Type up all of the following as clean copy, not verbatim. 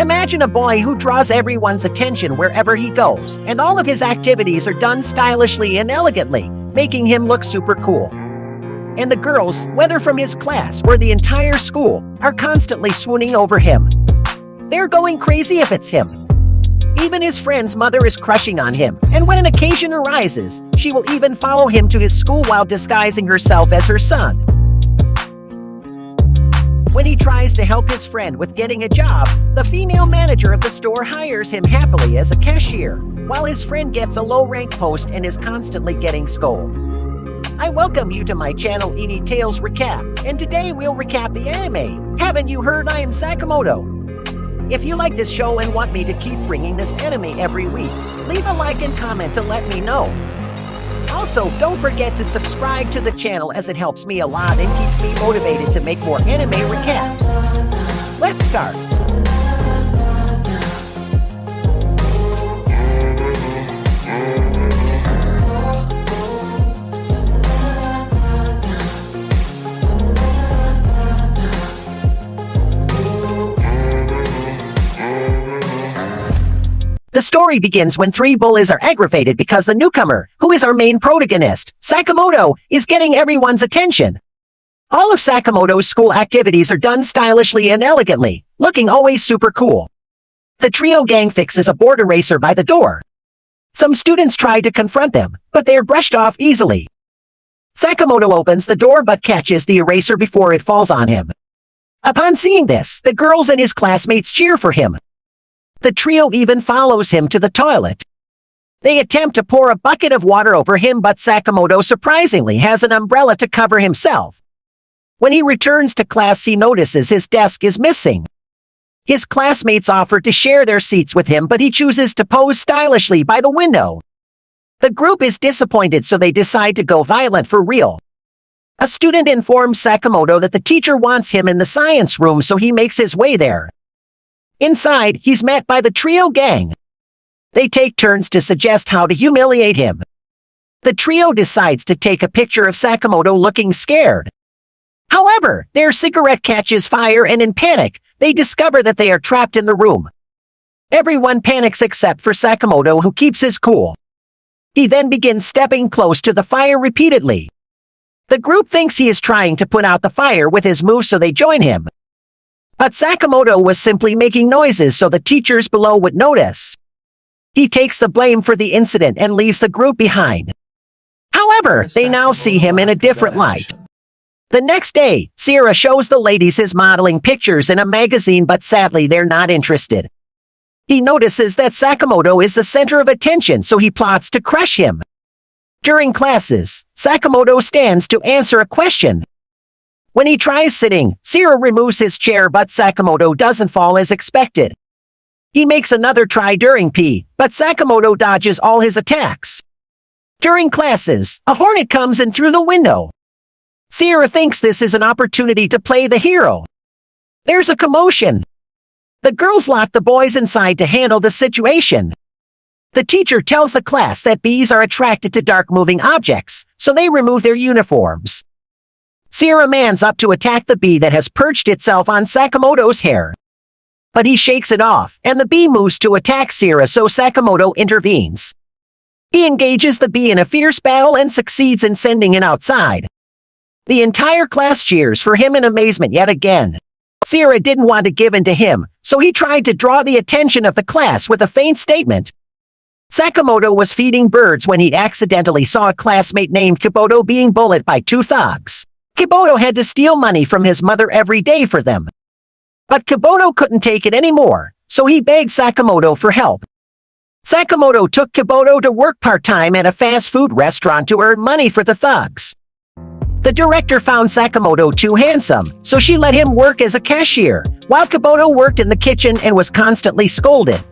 Imagine a boy who draws everyone's attention wherever he goes, and all of his activities are done stylishly and elegantly, making him look super cool. And the girls, whether from his class or the entire school, are constantly swooning over him. They're going crazy if it's him. Even his friend's mother is crushing on him, and when an occasion arises, she will even follow him to his school while disguising herself as her son. When he tries to help his friend with getting a job, the female manager of the store hires him happily as a cashier, while his friend gets a low-rank post and is constantly getting scolded. I welcome you to my channel Anitales Recap, and today we'll recap the anime. Haven't you heard I am Sakamoto? If you like this show and want me to keep bringing this anime every week, leave a like and comment to let me know. Also, don't forget to subscribe to the channel as it helps me a lot and keeps me motivated to make more anime recaps. Let's start! The story begins when three bullies are aggravated because the newcomer, who is our main protagonist, Sakamoto, is getting everyone's attention. All of Sakamoto's school activities are done stylishly and elegantly, looking always super cool. The trio gang fixes a board eraser by the door. Some students try to confront them, but they are brushed off easily. Sakamoto opens the door but catches the eraser before it falls on him. Upon seeing this, the girls and his classmates cheer for him. The trio even follows him to the toilet. They attempt to pour a bucket of water over him, but Sakamoto surprisingly has an umbrella to cover himself. When he returns to class, he notices his desk is missing. His classmates offer to share their seats with him, but he chooses to pose stylishly by the window. The group is disappointed, so they decide to go violent for real. A student informs Sakamoto that the teacher wants him in the science room, so he makes his way there. Inside, he's met by the trio gang. They take turns to suggest how to humiliate him. The trio decides to take a picture of Sakamoto looking scared. However, their cigarette catches fire and in panic, they discover that they are trapped in the room. Everyone panics except for Sakamoto, who keeps his cool. He then begins stepping close to the fire repeatedly. The group thinks he is trying to put out the fire with his moves, so they join him. But Sakamoto was simply making noises so the teachers below would notice. He takes the blame for the incident and leaves the group behind. However, they now see him in a different light. The next day, Sierra shows the ladies his modeling pictures in a magazine, but sadly they're not interested. He notices that Sakamoto is the center of attention, so he plots to crush him. During classes, Sakamoto stands to answer a question. When he tries sitting, Sierra removes his chair, but Sakamoto doesn't fall as expected. He makes another try during P, but Sakamoto dodges all his attacks. During classes, a hornet comes in through the window. Sierra thinks this is an opportunity to play the hero. There's a commotion. The girls lock the boys inside to handle the situation. The teacher tells the class that bees are attracted to dark-moving objects, so they remove their uniforms. Sierra mans up to attack the bee that has perched itself on Sakamoto's hair. But he shakes it off, and the bee moves to attack Sierra, so Sakamoto intervenes. He engages the bee in a fierce battle and succeeds in sending it outside. The entire class cheers for him in amazement yet again. Sierra didn't want to give in to him, so he tried to draw the attention of the class with a faint statement. Sakamoto was feeding birds when he accidentally saw a classmate named Kabuto being bullied by two thugs. Kabuto had to steal money from his mother every day for them. But Kabuto couldn't take it anymore, so he begged Sakamoto for help. Sakamoto took Kabuto to work part-time at a fast food restaurant to earn money for the thugs. The director found Sakamoto too handsome, so she let him work as a cashier, while Kabuto worked in the kitchen and was constantly scolded.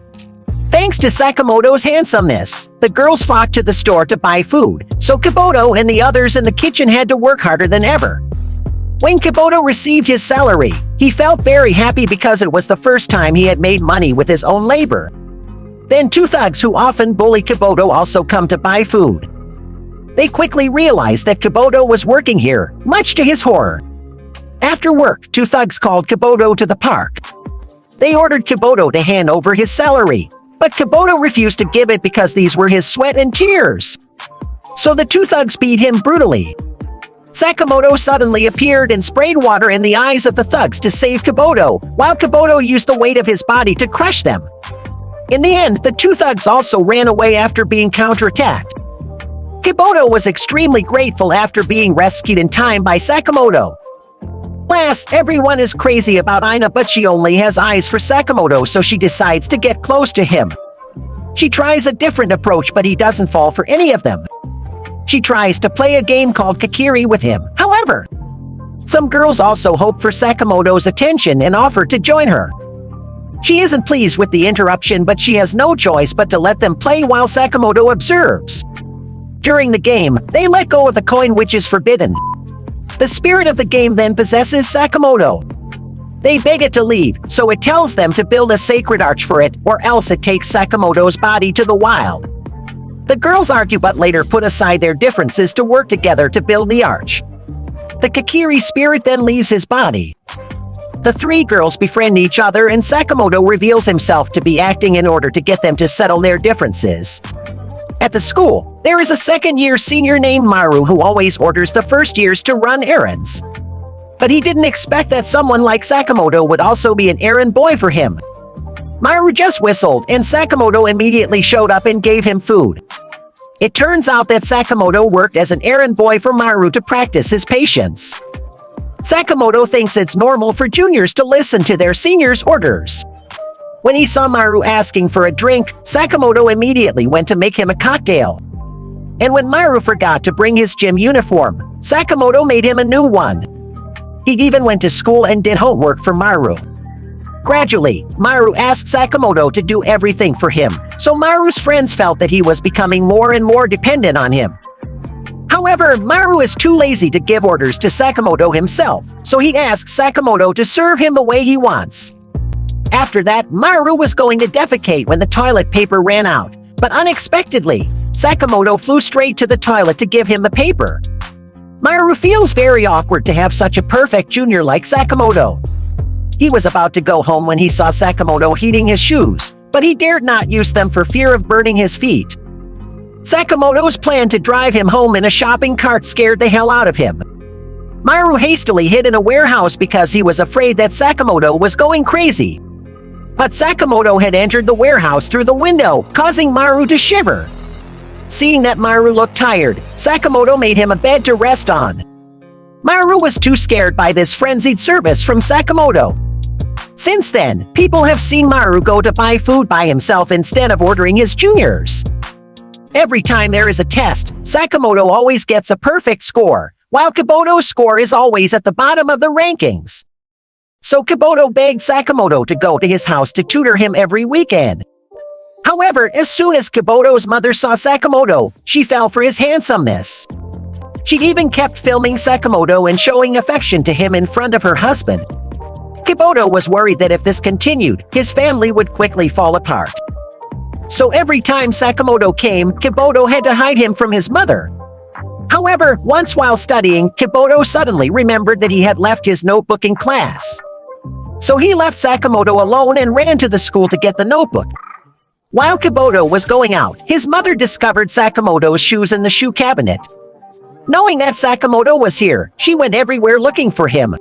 Thanks to Sakamoto's handsomeness, the girls flocked to the store to buy food, so Kabuto and the others in the kitchen had to work harder than ever. When Kabuto received his salary, he felt very happy because it was the first time he had made money with his own labor. Then two thugs who often bully Kabuto also come to buy food. They quickly realized that Kabuto was working here, much to his horror. After work, two thugs called Kabuto to the park. They ordered Kabuto to hand over his salary, but Kabuto refused to give it because these were his sweat and tears. So the two thugs beat him brutally. Sakamoto suddenly appeared and sprayed water in the eyes of the thugs to save Kabuto, while Kabuto used the weight of his body to crush them. In the end, the two thugs also ran away after being counterattacked. Kabuto was extremely grateful after being rescued in time by Sakamoto. Last, everyone is crazy about Ina, but she only has eyes for Sakamoto, so she decides to get close to him. She tries a different approach, but he doesn't fall for any of them. She tries to play a game called Kakiri with him. However, some girls also hope for Sakamoto's attention and offer to join her. She isn't pleased with the interruption, but she has no choice but to let them play while Sakamoto observes. During the game, they let go of the coin, which is forbidden. The spirit of the game then possesses Sakamoto. They beg it to leave, so it tells them to build a sacred arch for it, or else it takes Sakamoto's body to the wild. The girls argue but later put aside their differences to work together to build the arch. The Kakiri spirit then leaves his body. The three girls befriend each other and Sakamoto reveals himself to be acting in order to get them to settle their differences. At the school, there is a second-year senior named Maru who always orders the first years to run errands. But he didn't expect that someone like Sakamoto would also be an errand boy for him. Maru just whistled and Sakamoto immediately showed up and gave him food. It turns out that Sakamoto worked as an errand boy for Maru to practice his patience. Sakamoto thinks it's normal for juniors to listen to their seniors' orders. When he saw Maru asking for a drink, Sakamoto immediately went to make him a cocktail. And when Maru forgot to bring his gym uniform, Sakamoto made him a new one. He even went to school and did homework for Maru. Gradually, Maru asked Sakamoto to do everything for him, so Maru's friends felt that he was becoming more and more dependent on him. However, Maru is too lazy to give orders to Sakamoto himself, so he asks Sakamoto to serve him the way he wants. After that, Maru was going to defecate when the toilet paper ran out, but unexpectedly, Sakamoto flew straight to the toilet to give him the paper. Maru feels very awkward to have such a perfect junior like Sakamoto. He was about to go home when he saw Sakamoto heating his shoes, but he dared not use them for fear of burning his feet. Sakamoto's plan to drive him home in a shopping cart scared the hell out of him. Maru hastily hid in a warehouse because he was afraid that Sakamoto was going crazy. But Sakamoto had entered the warehouse through the window, causing Maru to shiver. Seeing that Maru looked tired, Sakamoto made him a bed to rest on. Maru was too scared by this frenzied service from Sakamoto. Since then, people have seen Maru go to buy food by himself instead of ordering his juniors. Every time there is a test, Sakamoto always gets a perfect score, while Kabuto's score is always at the bottom of the rankings. So Kabuto begged Sakamoto to go to his house to tutor him every weekend. However, as soon as Kabuto's mother saw Sakamoto, she fell for his handsomeness. She even kept filming Sakamoto and showing affection to him in front of her husband. Kabuto was worried that if this continued, his family would quickly fall apart. So every time Sakamoto came, Kabuto had to hide him from his mother. However, once while studying, Kabuto suddenly remembered that he had left his notebook in class. So he left Sakamoto alone and ran to the school to get the notebook. While Kabuto was going out, his mother discovered Sakamoto's shoes in the shoe cabinet. Knowing that Sakamoto was here, she went everywhere looking for him.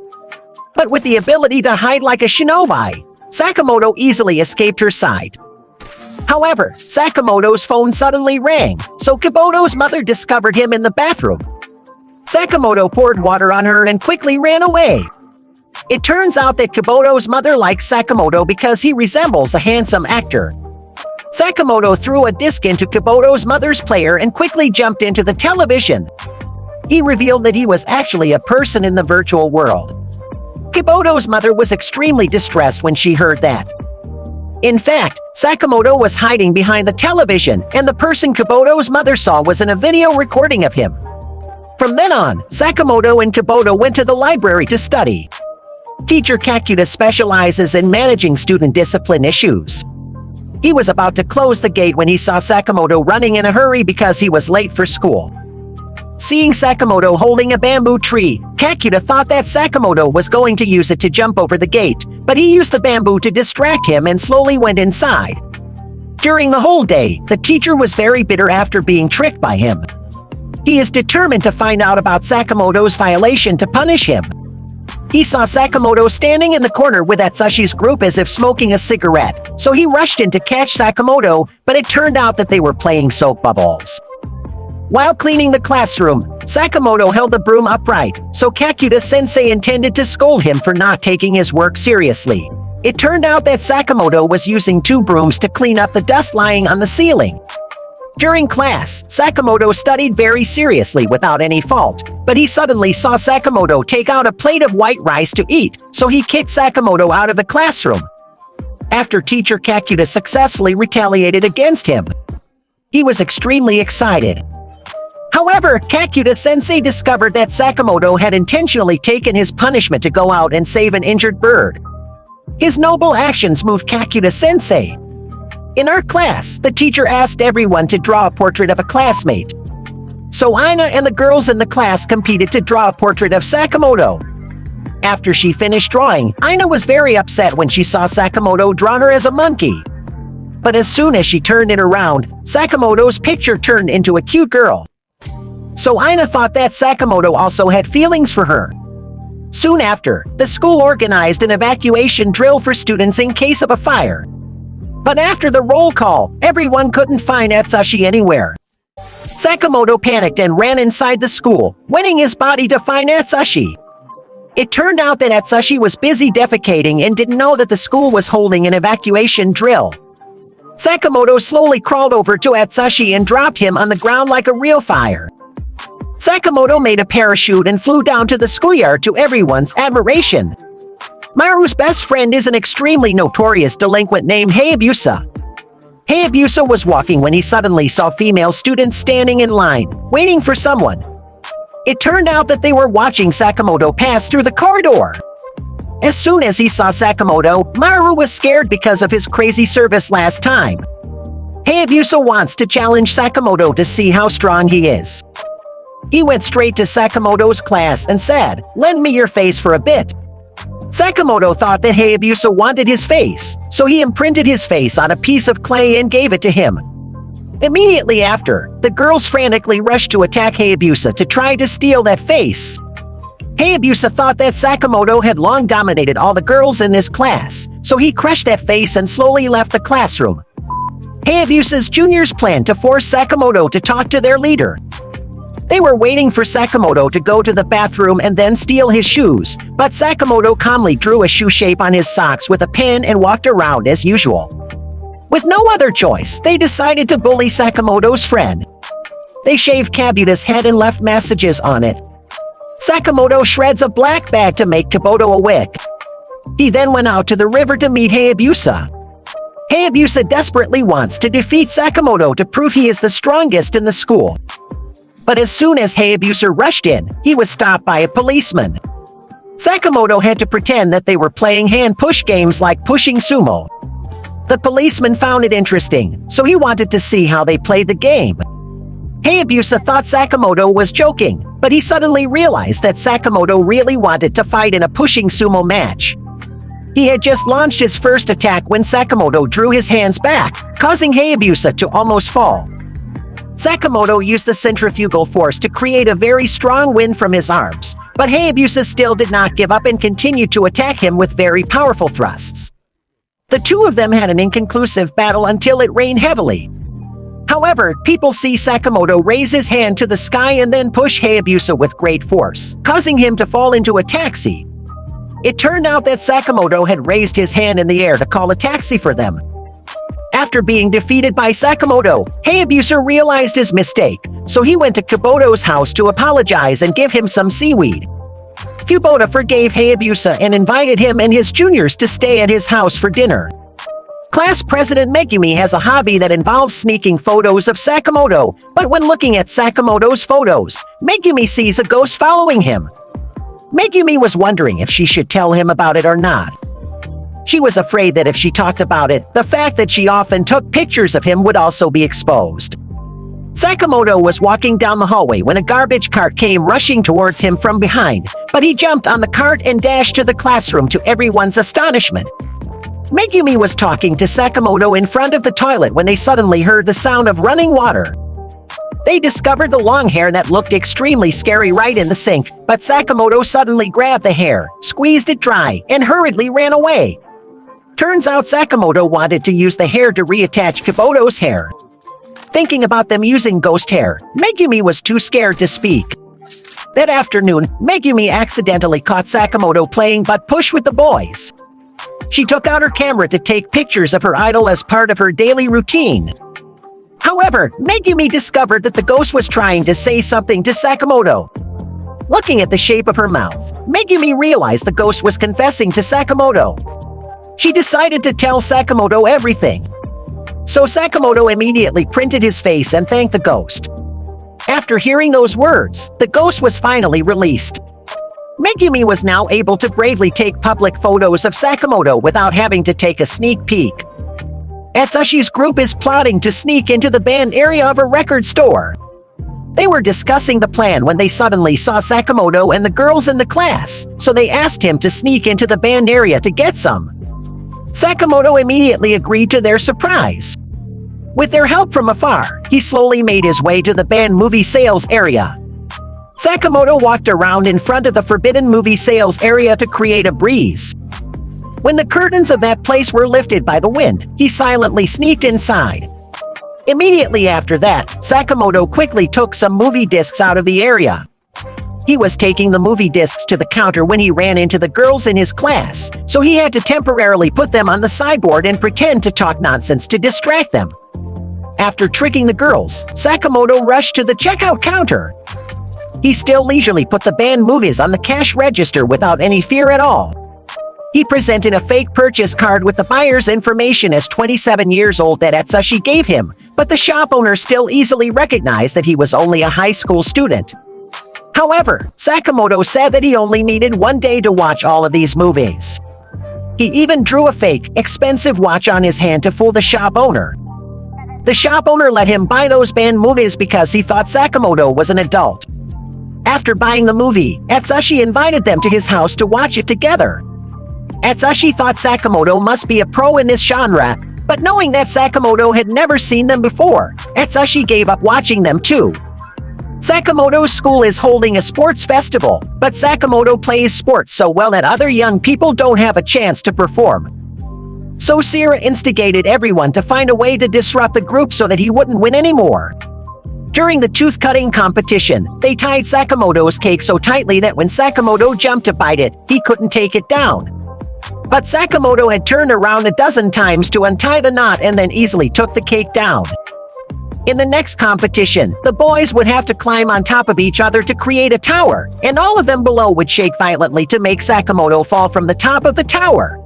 But with the ability to hide like a shinobi, Sakamoto easily escaped her sight. However, Sakamoto's phone suddenly rang, so Kabuto's mother discovered him in the bathroom. Sakamoto poured water on her and quickly ran away. It turns out that Kabuto's mother likes Sakamoto because he resembles a handsome actor. Sakamoto threw a disc into Kabuto's mother's player and quickly jumped into the television. He revealed that he was actually a person in the virtual world. Kabuto's mother was extremely distressed when she heard that. In fact, Sakamoto was hiding behind the television, and the person Kabuto's mother saw was in a video recording of him. From then on, Sakamoto and Kabuto went to the library to study. Teacher Kakuta specializes in managing student discipline issues. He was about to close the gate when he saw Sakamoto running in a hurry because he was late for school. Seeing Sakamoto holding a bamboo tree, Kakuta thought that Sakamoto was going to use it to jump over the gate, but he used the bamboo to distract him and slowly went inside. During the whole day, the teacher was very bitter after being tricked by him. He is determined to find out about Sakamoto's violation to punish him. He saw Sakamoto standing in the corner with Atsashi's group as if smoking a cigarette, so he rushed in to catch Sakamoto, but it turned out that they were playing soap bubbles. While cleaning the classroom, Sakamoto held the broom upright, so Kakuta-sensei intended to scold him for not taking his work seriously. It turned out that Sakamoto was using 2 brooms to clean up the dust lying on the ceiling. During class, Sakamoto studied very seriously without any fault, but he suddenly saw Sakamoto take out a plate of white rice to eat, so he kicked Sakamoto out of the classroom. After teacher Kakuta successfully retaliated against him, he was extremely excited. However, Kakuta-sensei discovered that Sakamoto had intentionally taken his punishment to go out and save an injured bird. His noble actions moved Kakuta-sensei. In our class, the teacher asked everyone to draw a portrait of a classmate. So Aina and the girls in the class competed to draw a portrait of Sakamoto. After she finished drawing, Aina was very upset when she saw Sakamoto draw her as a monkey. But as soon as she turned it around, Sakamoto's picture turned into a cute girl. So Aina thought that Sakamoto also had feelings for her. Soon after, the school organized an evacuation drill for students in case of a fire. But after the roll call, everyone couldn't find Atsashi anywhere. Sakamoto panicked and ran inside the school, wetting his body to find Atsashi. It turned out that Atsashi was busy defecating and didn't know that the school was holding an evacuation drill. Sakamoto slowly crawled over to Atsashi and dropped him on the ground like a real fire. Sakamoto made a parachute and flew down to the schoolyard to everyone's admiration. Maru's best friend is an extremely notorious delinquent named Hayabusa. Hayabusa was walking when he suddenly saw female students standing in line, waiting for someone. It turned out that they were watching Sakamoto pass through the corridor. As soon as he saw Sakamoto, Maru was scared because of his crazy service last time. Hayabusa wants to challenge Sakamoto to see how strong he is. He went straight to Sakamoto's class and said, "Lend me your face for a bit." Sakamoto thought that Hayabusa wanted his face, so he imprinted his face on a piece of clay and gave it to him. Immediately after, the girls frantically rushed to attack Hayabusa to try to steal that face. Hayabusa thought that Sakamoto had long dominated all the girls in this class, so he crushed that face and slowly left the classroom. Hayabusa's juniors planned to force Sakamoto to talk to their leader. They were waiting for Sakamoto to go to the bathroom and then steal his shoes, but Sakamoto calmly drew a shoe shape on his socks with a pen and walked around as usual. With no other choice, they decided to bully Sakamoto's friend. They shaved Kabuta's head and left messages on it. Sakamoto shreds a black bag to make Kabuto a wick. He then went out to the river to meet Hayabusa. Hayabusa desperately wants to defeat Sakamoto to prove he is the strongest in the school. But as soon as Hayabusa rushed in, he was stopped by a policeman. Sakamoto had to pretend that they were playing hand-push games like pushing sumo. The policeman found it interesting, so he wanted to see how they played the game. Hayabusa thought Sakamoto was joking, but he suddenly realized that Sakamoto really wanted to fight in a pushing sumo match. He had just launched his first attack when Sakamoto drew his hands back, causing Hayabusa to almost fall. Sakamoto used the centrifugal force to create a very strong wind from his arms, but Hayabusa still did not give up and continued to attack him with very powerful thrusts. The two of them had an inconclusive battle until it rained heavily. However, people see Sakamoto raise his hand to the sky and then push Hayabusa with great force, causing him to fall into a taxi. It turned out that Sakamoto had raised his hand in the air to call a taxi for them. After being defeated by Sakamoto, Hayabusa realized his mistake, so he went to Kabuto's house to apologize and give him some seaweed. Kubota forgave Hayabusa and invited him and his juniors to stay at his house for dinner. Class President Megumi has a hobby that involves sneaking photos of Sakamoto, but when looking at Sakamoto's photos, Megumi sees a ghost following him. Megumi was wondering if she should tell him about it or not. She was afraid that if she talked about it, the fact that she often took pictures of him would also be exposed. Sakamoto was walking down the hallway when a garbage cart came rushing towards him from behind, but he jumped on the cart and dashed to the classroom to everyone's astonishment. Megumi was talking to Sakamoto in front of the toilet when they suddenly heard the sound of running water. They discovered the long hair that looked extremely scary right in the sink, but Sakamoto suddenly grabbed the hair, squeezed it dry, and hurriedly ran away. Turns out Sakamoto wanted to use the hair to reattach Kabuto's hair. Thinking about them using ghost hair, Megumi was too scared to speak. That afternoon, Megumi accidentally caught Sakamoto playing butt push with the boys. She took out her camera to take pictures of her idol as part of her daily routine. However, Megumi discovered that the ghost was trying to say something to Sakamoto. Looking at the shape of her mouth, Megumi realized the ghost was confessing to Sakamoto. She decided to tell Sakamoto everything. So Sakamoto immediately printed his face and thanked the ghost. After hearing those words, the ghost was finally released. Megumi was now able to bravely take public photos of Sakamoto without having to take a sneak peek. Atsashi's group is plotting to sneak into the band area of a record store. They were discussing the plan when they suddenly saw Sakamoto and the girls in the class, so they asked him to sneak into the band area to get some. Sakamoto immediately agreed to their surprise. With their help from afar, he slowly made his way to the banned movie sales area. Sakamoto walked around in front of the forbidden movie sales area to create a breeze. When the curtains of that place were lifted by the wind, he silently sneaked inside. Immediately after that, Sakamoto quickly took some movie discs out of the area. He was taking the movie discs to the counter when he ran into the girls in his class, so he had to temporarily put them on the sideboard and pretend to talk nonsense to distract them. After tricking the girls, Sakamoto rushed to the checkout counter. He still leisurely put the banned movies on the cash register without any fear at all. He presented a fake purchase card with the buyer's information as 27 years old that Atsushi gave him, but the shop owner still easily recognized that he was only a high school student. However, Sakamoto said that he only needed 1 day to watch all of these movies. He even drew a fake, expensive watch on his hand to fool the shop owner. The shop owner let him buy those banned movies because he thought Sakamoto was an adult. After buying the movie, Atsushi invited them to his house to watch it together. Atsushi thought Sakamoto must be a pro in this genre, but knowing that Sakamoto had never seen them before, Atsushi gave up watching them too. Sakamoto's school is holding a sports festival, but Sakamoto plays sports so well that other young people don't have a chance to perform. So Sira instigated everyone to find a way to disrupt the group so that he wouldn't win anymore. During the tooth-cutting competition, they tied Sakamoto's cake so tightly that when Sakamoto jumped to bite it, he couldn't take it down. But Sakamoto had turned around a dozen times to untie the knot and then easily took the cake down. In the next competition, the boys would have to climb on top of each other to create a tower, and all of them below would shake violently to make Sakamoto fall from the top of the tower.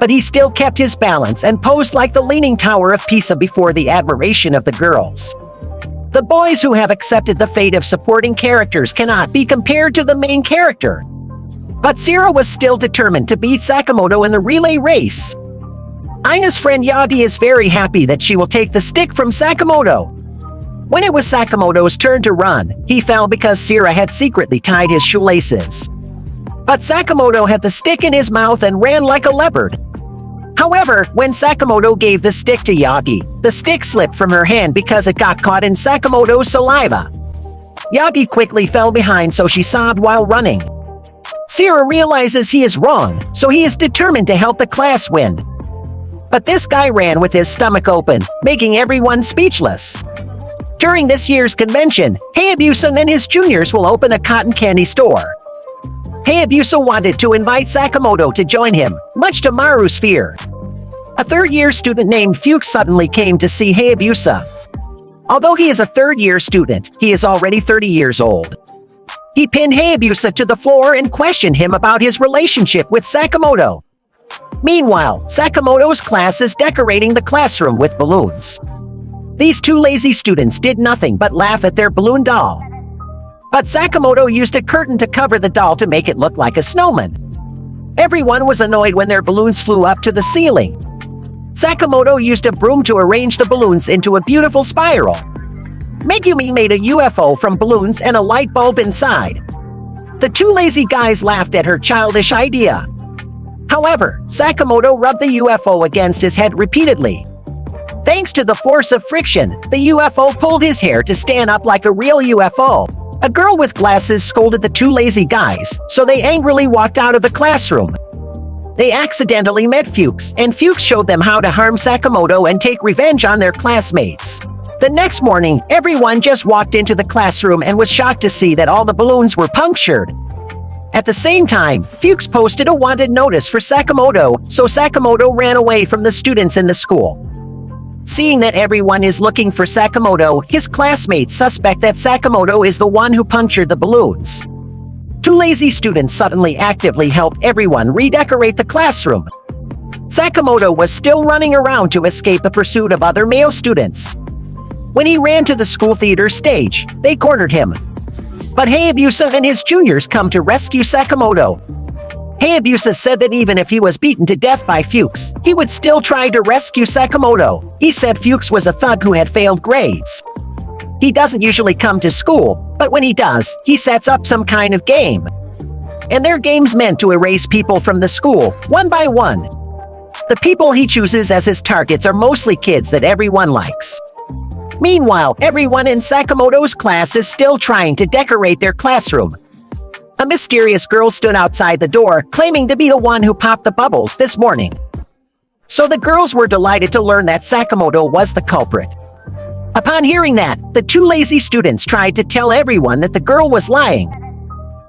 But he still kept his balance and posed like the Leaning Tower of Pisa before the admiration of the girls. The boys who have accepted the fate of supporting characters cannot be compared to the main character. But Sira was still determined to beat Sakamoto in the relay race. Ina's friend Yagi is very happy that she will take the stick from Sakamoto. When it was Sakamoto's turn to run, he fell because Sira had secretly tied his shoelaces. But Sakamoto had the stick in his mouth and ran like a leopard. However, when Sakamoto gave the stick to Yagi, the stick slipped from her hand because it got caught in Sakamoto's saliva. Yagi quickly fell behind, so she sobbed while running. Sira realizes he is wrong, so he is determined to help the class win. But this guy ran with his stomach open, making everyone speechless. During this year's convention, Hayabusa and his juniors will open a cotton candy store. Hayabusa wanted to invite Sakamoto to join him, much to Maru's fear. A third-year student named Fuke suddenly came to see Hayabusa. Although he is a third-year student, he is already 30 years old. He pinned Hayabusa to the floor and questioned him about his relationship with Sakamoto. Meanwhile, Sakamoto's class is decorating the classroom with balloons. These two lazy students did nothing but laugh at their balloon doll. But Sakamoto used a curtain to cover the doll to make it look like a snowman. Everyone was annoyed when their balloons flew up to the ceiling. Sakamoto used a broom to arrange the balloons into a beautiful spiral. Megumi made a UFO from balloons and a light bulb inside. The two lazy guys laughed at her childish idea. However, Sakamoto rubbed the UFO against his head repeatedly. Thanks to the force of friction, the UFO pulled his hair to stand up like a real UFO. A girl with glasses scolded the two lazy guys, so they angrily walked out of the classroom. They accidentally met Fuchs, and Fuchs showed them how to harm Sakamoto and take revenge on their classmates. The next morning, everyone just walked into the classroom and was shocked to see that all the balloons were punctured. At the same time, Fuchs posted a wanted notice for Sakamoto, so Sakamoto ran away from the students in the school. Seeing that everyone is looking for Sakamoto, his classmates suspect that Sakamoto is the one who punctured the balloons. Two lazy students suddenly actively helped everyone redecorate the classroom. Sakamoto was still running around to escape the pursuit of other male students. When he ran to the school theater stage, they cornered him. But Hayabusa and his juniors come to rescue Sakamoto. Hayabusa said that even if he was beaten to death by Fuchs, he would still try to rescue Sakamoto. He said Fuchs was a thug who had failed grades. He doesn't usually come to school, but when he does, he sets up some kind of game. And their game's meant to erase people from the school, one by one. The people he chooses as his targets are mostly kids that everyone likes. Meanwhile, everyone in Sakamoto's class is still trying to decorate their classroom. A mysterious girl stood outside the door, claiming to be the one who popped the bubbles this morning. So the girls were delighted to learn that Sakamoto was the culprit. Upon hearing that, the two lazy students tried to tell everyone that the girl was lying.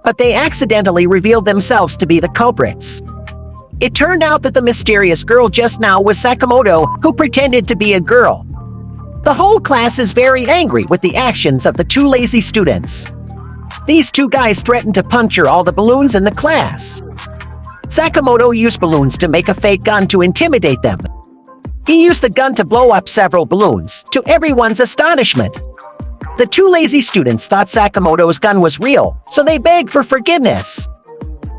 But they accidentally revealed themselves to be the culprits. It turned out that the mysterious girl just now was Sakamoto, who pretended to be a girl. The whole class is very angry with the actions of the two lazy students. These two guys threatened to puncture all the balloons in the class. Sakamoto used balloons to make a fake gun to intimidate them. He used the gun to blow up several balloons, to everyone's astonishment. The two lazy students thought Sakamoto's gun was real, so they begged for forgiveness.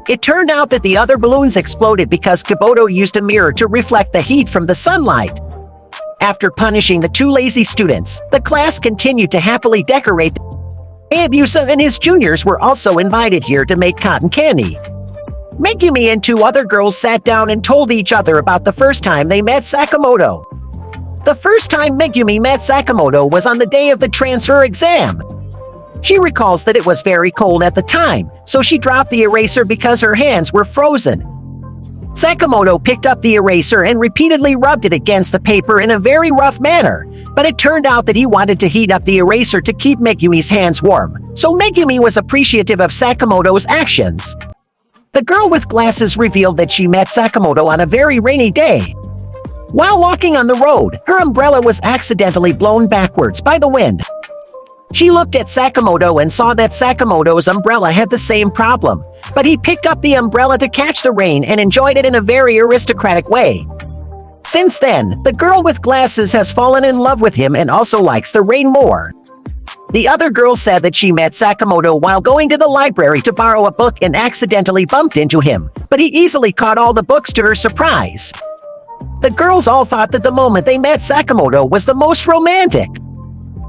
It turned out that the other balloons exploded because Kabuto used a mirror to reflect the heat from the sunlight. After punishing the two lazy students, the class continued to happily decorate. Hayabusa and his juniors were also invited here to make cotton candy. Megumi and two other girls sat down and told each other about the first time they met Sakamoto. The first time Megumi met Sakamoto was on the day of the transfer exam. She recalls that it was very cold at the time, so she dropped the eraser because her hands were frozen. Sakamoto picked up the eraser and repeatedly rubbed it against the paper in a very rough manner, but it turned out that he wanted to heat up the eraser to keep Megumi's hands warm, so Megumi was appreciative of Sakamoto's actions. The girl with glasses revealed that she met Sakamoto on a very rainy day. While walking on the road, her umbrella was accidentally blown backwards by the wind. She looked at Sakamoto and saw that Sakamoto's umbrella had the same problem, but he picked up the umbrella to catch the rain and enjoyed it in a very aristocratic way. Since then, the girl with glasses has fallen in love with him and also likes the rain more. The other girl said that she met Sakamoto while going to the library to borrow a book and accidentally bumped into him, but he easily caught all the books to her surprise. The girls all thought that the moment they met Sakamoto was the most romantic.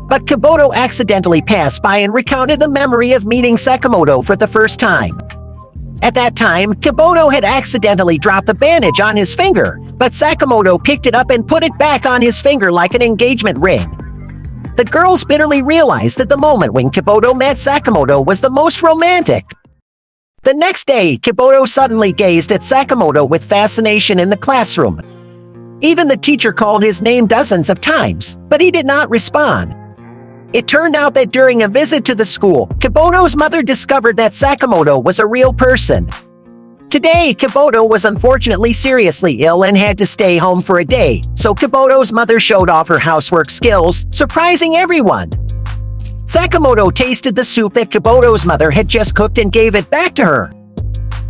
But Kabuto accidentally passed by and recounted the memory of meeting Sakamoto for the first time. At that time, Kabuto had accidentally dropped the bandage on his finger, but Sakamoto picked it up and put it back on his finger like an engagement ring. The girls bitterly realized that the moment when Kabuto met Sakamoto was the most romantic. The next day, Kabuto suddenly gazed at Sakamoto with fascination in the classroom. Even the teacher called his name dozens of times, but he did not respond. It turned out that during a visit to the school, Kabuto's mother discovered that Sakamoto was a real person. Today, Kabuto was unfortunately seriously ill and had to stay home for a day, so Kabuto's mother showed off her housework skills, surprising everyone. Sakamoto tasted the soup that Kabuto's mother had just cooked and gave it back to her.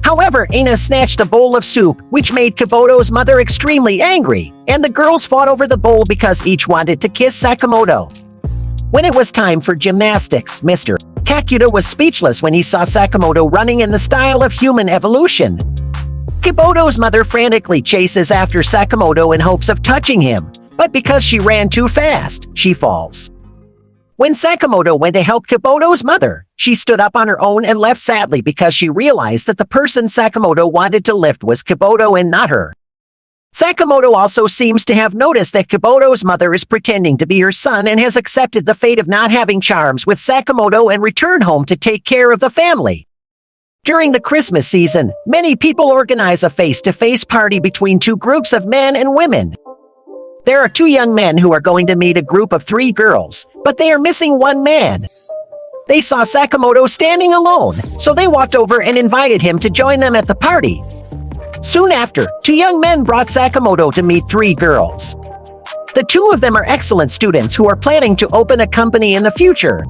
However, Ina snatched a bowl of soup, which made Kabuto's mother extremely angry, and the girls fought over the bowl because each wanted to kiss Sakamoto. When it was time for gymnastics, Mr. Kakuta was speechless when he saw Sakamoto running in the style of human evolution. Kabuto's mother frantically chases after Sakamoto in hopes of touching him, but because she ran too fast, she falls. When Sakamoto went to help Kabuto's mother, she stood up on her own and left sadly because she realized that the person Sakamoto wanted to lift was Kabuto and not her. Sakamoto also seems to have noticed that Kabuto's mother is pretending to be her son and has accepted the fate of not having charms with Sakamoto and returned home to take care of the family. During the Christmas season, many people organize a face-to-face party between two groups of men and women. There are two young men who are going to meet a group of three girls, but they are missing one man. They saw Sakamoto standing alone, so they walked over and invited him to join them at the party. Soon after, two young men brought Sakamoto to meet three girls. The two of them are excellent students who are planning to open a company in the future.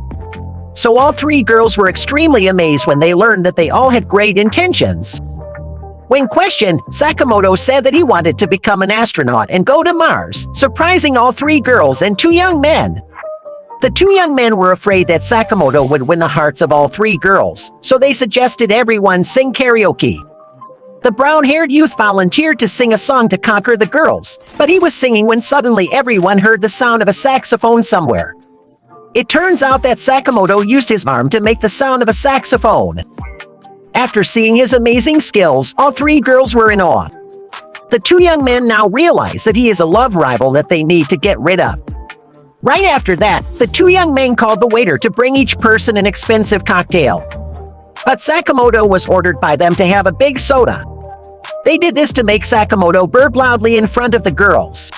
So all three girls were extremely amazed when they learned that they all had great intentions. When questioned, Sakamoto said that he wanted to become an astronaut and go to Mars, surprising all three girls and two young men. The two young men were afraid that Sakamoto would win the hearts of all three girls, so they suggested everyone sing karaoke. The brown-haired youth volunteered to sing a song to conquer the girls, but he was singing when suddenly everyone heard the sound of a saxophone somewhere. It turns out that Sakamoto used his arm to make the sound of a saxophone. After seeing his amazing skills, all three girls were in awe. The two young men now realize that he is a love rival that they need to get rid of. Right after that, the two young men called the waiter to bring each person an expensive cocktail. But Sakamoto was ordered by them to have a big soda. They did this to make Sakamoto burp loudly in front of the girls.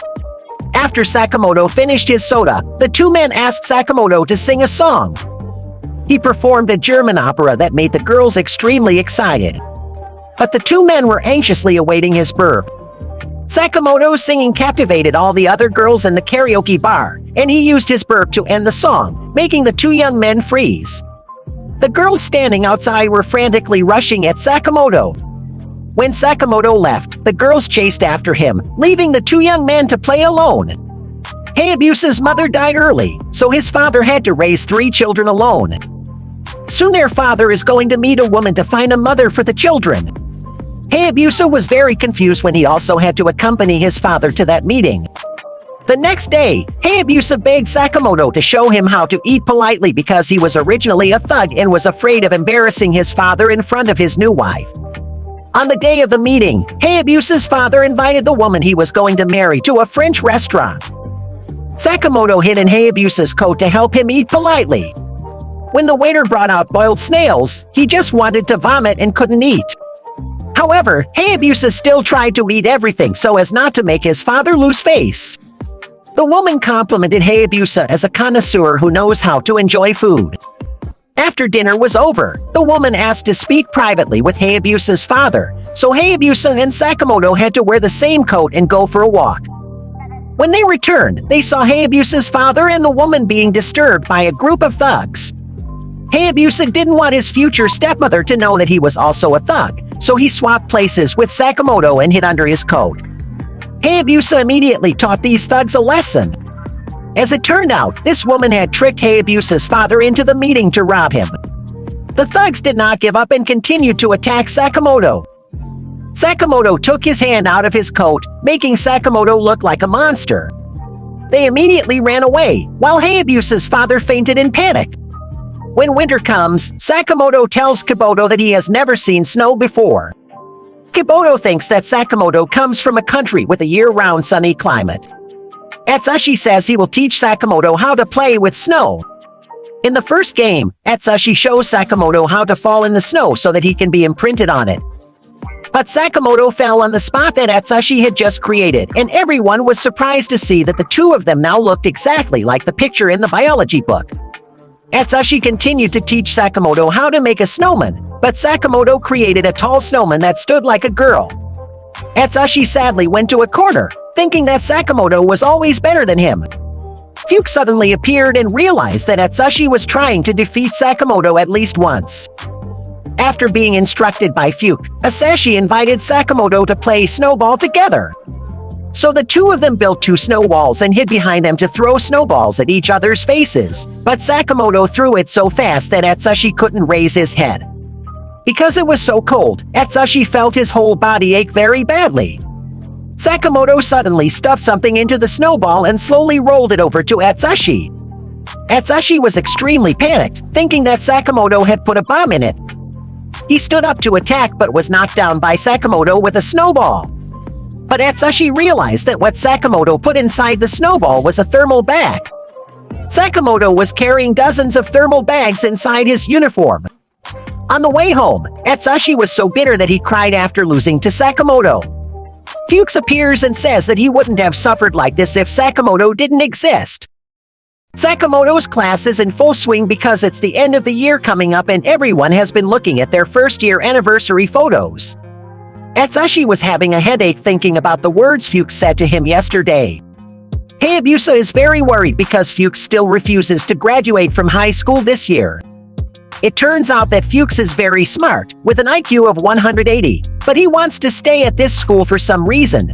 After Sakamoto finished his soda, the two men asked Sakamoto to sing a song. He performed a German opera that made the girls extremely excited. But the two men were anxiously awaiting his burp. Sakamoto's singing captivated all the other girls in the karaoke bar, and he used his burp to end the song, making the two young men freeze. The girls standing outside were frantically rushing at Sakamoto. When Sakamoto left, the girls chased after him, leaving the two young men to play alone. Hayabusa's mother died early, so his father had to raise three children alone. Soon their father is going to meet a woman to find a mother for the children. Hayabusa was very confused when he also had to accompany his father to that meeting. The next day, Hayabusa begged Sakamoto to show him how to eat politely because he was originally a thug and was afraid of embarrassing his father in front of his new wife. On the day of the meeting, Hayabusa's father invited the woman he was going to marry to a French restaurant. Sakamoto hid in Hayabusa's coat to help him eat politely. When the waiter brought out boiled snails, he just wanted to vomit and couldn't eat. However, Hayabusa still tried to eat everything so as not to make his father lose face. The woman complimented Hayabusa as a connoisseur who knows how to enjoy food. After dinner was over, the woman asked to speak privately with Hayabusa's father, so Hayabusa and Sakamoto had to wear the same coat and go for a walk. When they returned, they saw Hayabusa's father and the woman being disturbed by a group of thugs. Hayabusa didn't want his future stepmother to know that he was also a thug, so he swapped places with Sakamoto and hid under his coat. Hayabusa immediately taught these thugs a lesson. As it turned out, this woman had tricked Hayabusa's father into the meeting to rob him. The thugs did not give up and continued to attack Sakamoto. Sakamoto took his hand out of his coat, making Sakamoto look like a monster. They immediately ran away, while Hayabusa's father fainted in panic. When winter comes, Sakamoto tells Kabuto that he has never seen snow before. Kabuto thinks that Sakamoto comes from a country with a year-round sunny climate. Atsushi says he will teach Sakamoto how to play with snow. In the first game, Atsushi shows Sakamoto how to fall in the snow so that he can be imprinted on it. But Sakamoto fell on the spot that Atsushi had just created, and everyone was surprised to see that the two of them now looked exactly like the picture in the biology book. Atsushi continued to teach Sakamoto how to make a snowman, but Sakamoto created a tall snowman that stood like a girl. Atsushi sadly went to a corner, thinking that Sakamoto was always better than him. Fuke suddenly appeared and realized that Atsushi was trying to defeat Sakamoto at least once. After being instructed by Fuke, Asashi invited Sakamoto to play snowball together. So the two of them built two snow walls and hid behind them to throw snowballs at each other's faces, but Sakamoto threw it so fast that Atsushi couldn't raise his head. Because it was so cold, Atsushi felt his whole body ache very badly. Sakamoto suddenly stuffed something into the snowball and slowly rolled it over to Atsushi. Atsushi was extremely panicked, thinking that Sakamoto had put a bomb in it. He stood up to attack but was knocked down by Sakamoto with a snowball. But Atsushi realized that what Sakamoto put inside the snowball was a thermal bag. Sakamoto was carrying dozens of thermal bags inside his uniform. On the way home, Atsushi was so bitter that he cried after losing to Sakamoto. Fuchs appears and says that he wouldn't have suffered like this if Sakamoto didn't exist. Sakamoto's class is in full swing because it's the end of the year coming up and everyone has been looking at their first-year anniversary photos. Atsushi was having a headache thinking about the words Fuchs said to him yesterday. Hayabusa is very worried because Fuchs still refuses to graduate from high school this year. It turns out that Fuchs is very smart, with an IQ of 180, but he wants to stay at this school for some reason.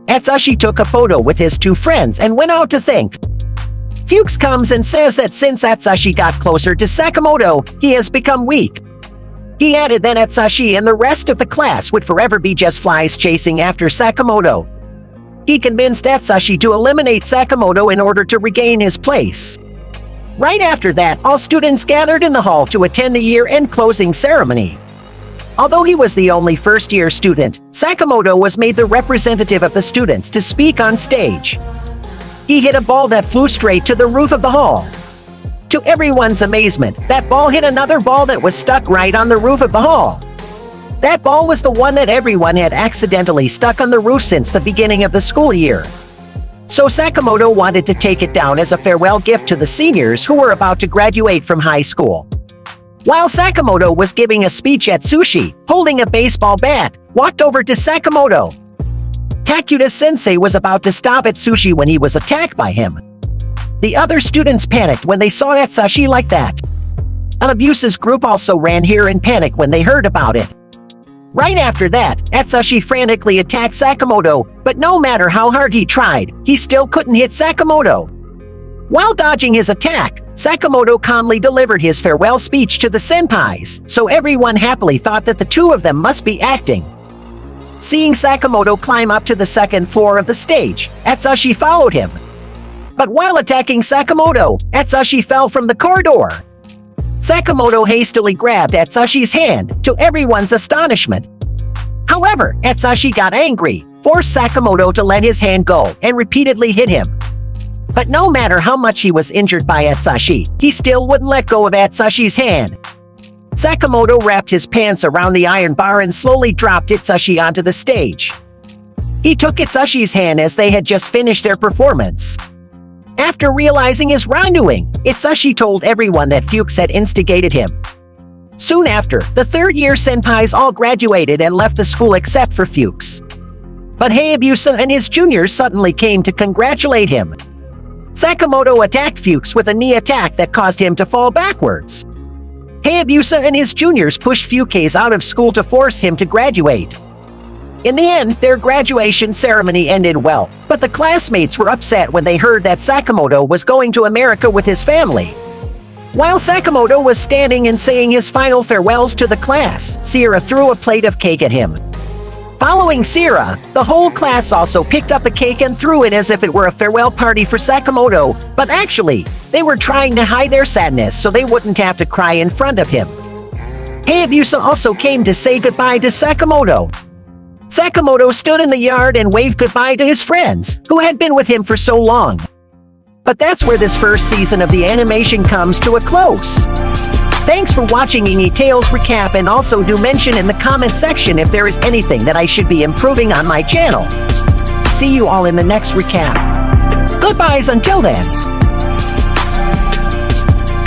Atsushi took a photo with his two friends and went out to think. Fuchs comes and says that since Atsushi got closer to Sakamoto, he has become weak. He added that Atsushi and the rest of the class would forever be just flies chasing after Sakamoto. He convinced Atsushi to eliminate Sakamoto in order to regain his place. Right after that, all students gathered in the hall to attend the year-end closing ceremony. Although he was the only first-year student, Sakamoto was made the representative of the students to speak on stage. He hit a ball that flew straight to the roof of the hall. To everyone's amazement, that ball hit another ball that was stuck right on the roof of the hall. That ball was the one that everyone had accidentally stuck on the roof since the beginning of the school year. So Sakamoto wanted to take it down as a farewell gift to the seniors who were about to graduate from high school. While Sakamoto was giving a speech at Sushi, holding a baseball bat, walked over to Sakamoto. Takuta-sensei was about to stop at Sushi when he was attacked by him. The other students panicked when they saw Atsushi like that. Anabusa's group also ran here in panic when they heard about it. Right after that, Atsushi frantically attacked Sakamoto, but no matter how hard he tried, he still couldn't hit Sakamoto. While dodging his attack, Sakamoto calmly delivered his farewell speech to the senpais, so everyone happily thought that the two of them must be acting. Seeing Sakamoto climb up to the second floor of the stage, Atsushi followed him. But while attacking Sakamoto, Atsushi fell from the corridor. Sakamoto hastily grabbed Atsushi's hand, to everyone's astonishment. However, Atsushi got angry, forced Sakamoto to let his hand go, and repeatedly hit him. But no matter how much he was injured by Atsushi, he still wouldn't let go of Atsushi's hand. Sakamoto wrapped his pants around the iron bar and slowly dropped Atsushi onto the stage. He took Atsushi's hand as they had just finished their performance. After realizing his wrongdoing, Atsushi told everyone that Fuchs had instigated him. Soon after, the third-year senpais all graduated and left the school except for Fuchs. But Hayabusa and his juniors suddenly came to congratulate him. Sakamoto attacked Fuchs with a knee attack that caused him to fall backwards. Hayabusa and his juniors pushed Fuchs out of school to force him to graduate. In the end, their graduation ceremony ended well, but the classmates were upset when they heard that Sakamoto was going to America with his family. While Sakamoto was standing and saying his final farewells to the class, Sierra threw a plate of cake at him. Following Sierra, the whole class also picked up the cake and threw it as if it were a farewell party for Sakamoto, but actually, they were trying to hide their sadness so they wouldn't have to cry in front of him. Hayabusa also came to say goodbye to Sakamoto. Sakamoto stood in the yard and waved goodbye to his friends, who had been with him for so long. But that's where this first season of the animation comes to a close. Thanks for watching Anitales recap, and also do mention in the comment section if there is anything that I should be improving on my channel. See you all in the next recap. Goodbyes until then.